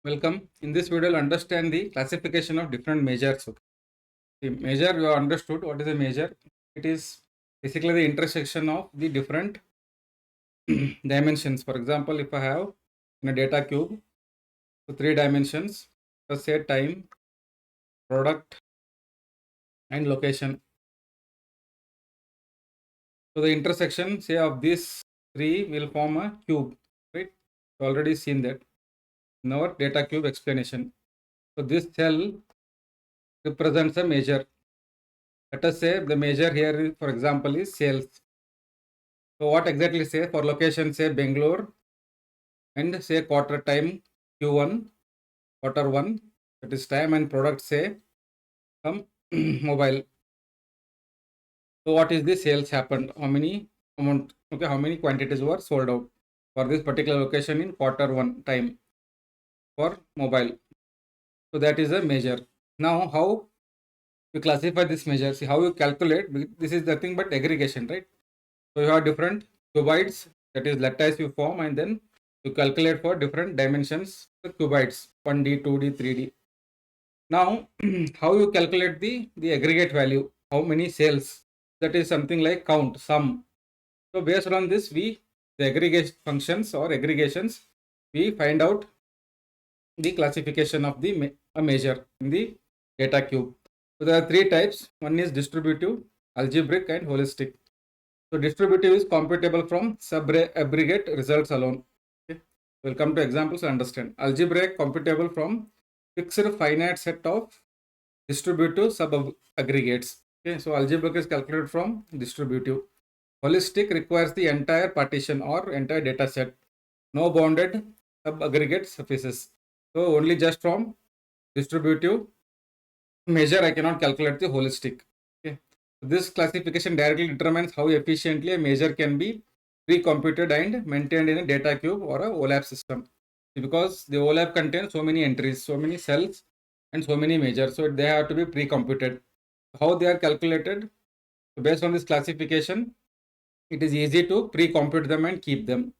Welcome. In this video, we'll understand the classification of different measures. The measure you have understood. What is a measure? It is basically the intersection of the different dimensions. For example, if I have in a data cube, so 3 dimensions, let's say time, product, and location. So the intersection, say, of these 3 will form a cube, right? You already seen that in our data cube explanation. So this cell represents a measure. Let us say the measure here, for example, is sales. So what exactly say for location, say Bangalore, and say quarter time Q1, quarter 1, that is time, and product say some mobile. So what is the sales happened? How many amount? Okay, how many quantities were sold out for this particular location in quarter 1 time for mobile? So that is a measure. Now how you classify this measure? See how you calculate. This is nothing but aggregation, right? So you have different cuboids, that is lattice you form, and then you calculate for different dimensions the cuboids 1D, 2D, 3D. Now how you calculate the aggregate value, how many cells, that is something like count, sum. So based on this, the aggregate functions or aggregations, we find out the classification of the a measure in the data cube. So there are 3 types. One is distributive, algebraic, and holistic. So distributive is computable from sub-aggregate results alone. Okay. We'll come to examples to understand. Algebraic computable from fixed finite set of distributive sub-aggregates. Okay. So algebraic is calculated from distributive. Holistic requires the entire partition or entire data set. No bounded sub-aggregate suffices. So only just from distributive measure I cannot calculate the holistic. Okay. This classification directly determines how efficiently a measure can be pre-computed and maintained in a data cube or a OLAP system. Because the OLAP contains so many entries, so many cells, and so many measures, so they have to be pre-computed. How they are calculated? So based on this classification, it is easy to pre-compute them and keep them.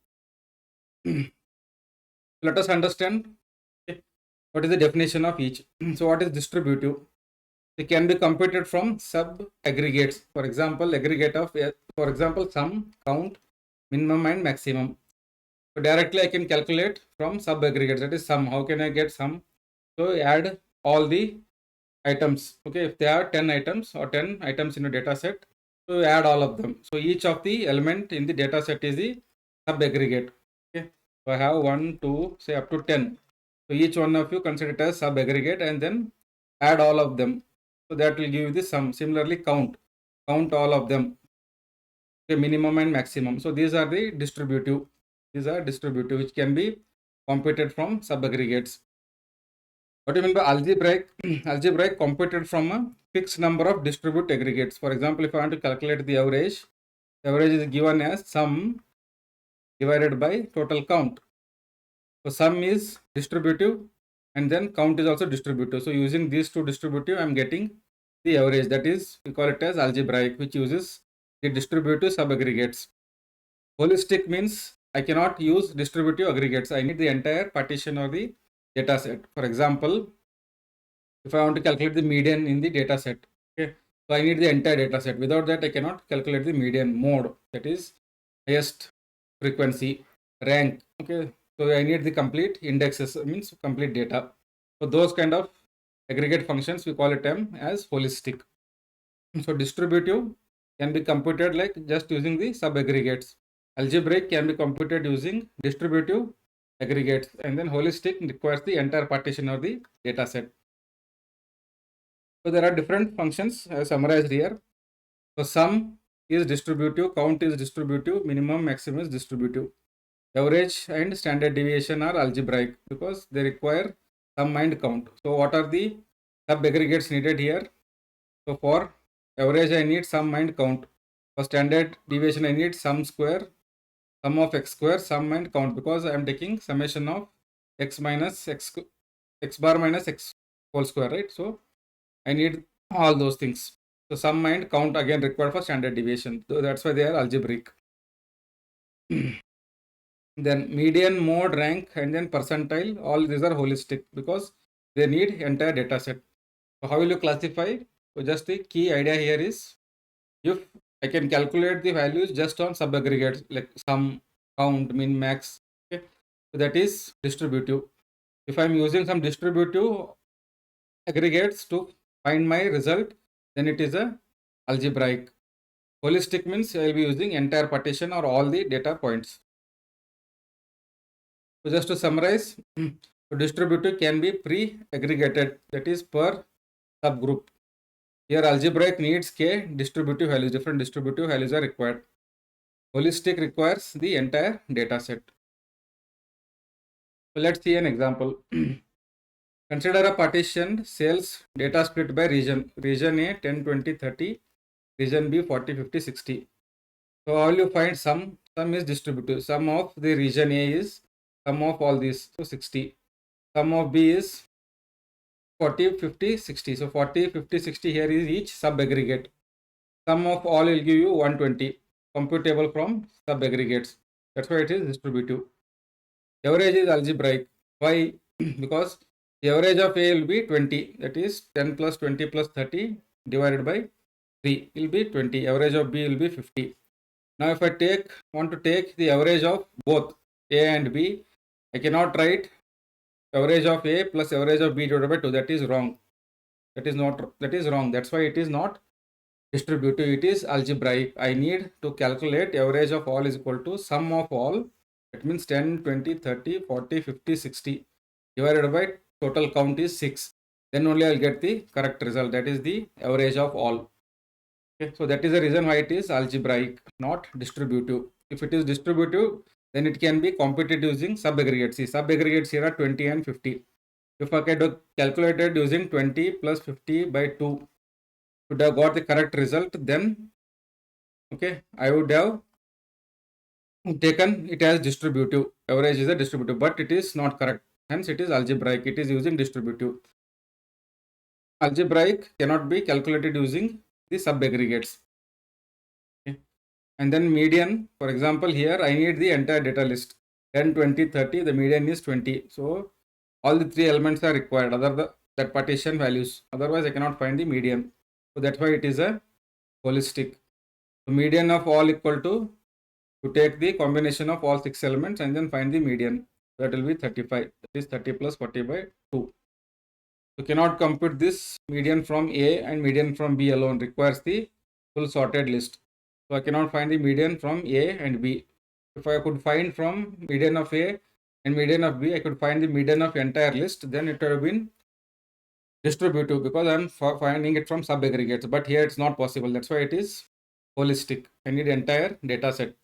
Let us understand what is the definition of each. So what is distributive? It can be computed from sub-aggregates. For example, aggregate of, for example, sum, count, minimum, and maximum. So directly I can calculate from sub-aggregates, that is sum. How can I get sum? So add all the items. Okay, if there are 10 items or 10 items in a data set, so add all of them. So each of the element in the data set is the sub-aggregate. Okay, so I have 1, 2, say up to 10. So each one of you consider it as sub-aggregate and then add all of them. So that will give you the sum. Similarly, count all of them. Okay, minimum and maximum. So these are the distributive. These are distributive, which can be computed from sub-aggregates. What do you mean by algebraic? Algebraic computed from a fixed number of distributive aggregates. For example, if I want to calculate the average is given as sum divided by total count. So sum is distributive and then count is also distributive. So using these two distributive, I am getting the average, that is, we call it as algebraic, which uses the distributive sub-aggregates. Holistic means I cannot use distributive aggregates. I need the entire partition or the data set. For example, if I want to calculate the median in the data set, okay, so I need the entire data set. Without that, I cannot calculate the median mode, that is highest frequency, rank. Okay, so I need the complete indexes, means complete data. So those kind of aggregate functions, we call it as holistic. So distributive can be computed like just using the sub-aggregates. Algebraic can be computed using distributive aggregates, and then holistic requires the entire partition of the data set. So there are different functions summarized here. So sum is distributive, count is distributive, minimum, maximum is distributive. Average and standard deviation are algebraic because they require sum and count. So what are the sub-aggregates needed here? So for average I need sum and count. For standard deviation I need sum square, sum of x square, sum and count, because I am taking summation of x minus x bar minus x whole square, right? So I need all those things. So sum and count again required for standard deviation. So that's why they are algebraic. Then median, mode, rank, and then percentile, all these are holistic because they need entire data set. So how will you classify? So just the key idea here is, if I can calculate the values just on sub-aggregates like sum, count, min, max, okay, so that is distributive. If I'm using some distributive aggregates to find my result, then it is a algebraic. Holistic means I will be using entire partition or all the data points. So just to summarize, so distributive can be pre-aggregated, that is per subgroup. Here algebraic needs k distributive values, different distributive values are required. Holistic requires the entire data set. So let's see an example. Consider a partitioned sales data split by region. Region A 10, 20, 30. Region B 40, 50, 60. So all you find sum is distributive. Sum of the region A is sum of all these. So 60. Sum of B is 40, 50, 60. So 40, 50, 60 here is each sub aggregate. Sum of all will give you 120. Computable from sub aggregates. That's why it is distributive. Average is algebraic. Why? Because the average of A will be 20. That is 10 plus 20 plus 30 divided by 3 will be 20. Average of B will be 50. Now if I want to take the average of both A and B, I cannot write average of A plus average of B divided by 2. That is wrong. That is wrong. That's why it is not distributive. It is algebraic. I need to calculate average of all is equal to sum of all. That means 10, 20, 30, 40, 50, 60 divided by total count is 6. Then only I'll get the correct result. That is the average of all. Okay, so that is the reason why it is algebraic, not distributive. If it is distributive, then it can be computed using sub-aggregates. See, sub-aggregates here are 20 and 50. If I can calculate it using 20 plus 50 by 2, should have got the correct result, then okay, I would have taken it as distributive. Average is a distributive, but it is not correct. Hence, it is algebraic. It is using distributive. Algebraic cannot be calculated using the sub-aggregates. Okay. And then median, for example, here I need the entire data list. 10, 20, 30, the median is 20. So all the three elements are required, other than that partition values. Otherwise, I cannot find the median. So that's why it is a holistic. So median of all equal to take the combination of all 6 elements and then find the median. That will be 35. That is 30 plus 40 by 2. You cannot compute this median from A and median from B alone. Requires the full sorted list. So I cannot find the median from A and B. If I could find from median of A and median of B, I could find the median of entire list. Then it would have been distributive because I am finding it from sub aggregates. But here it's not possible. That's why it is holistic. I need entire data set.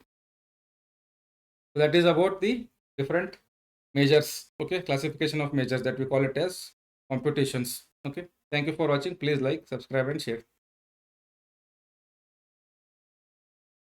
So that is about the different measures. Okay, classification of measures, that we call it as computations. Okay, thank you for watching. Please like, subscribe and share.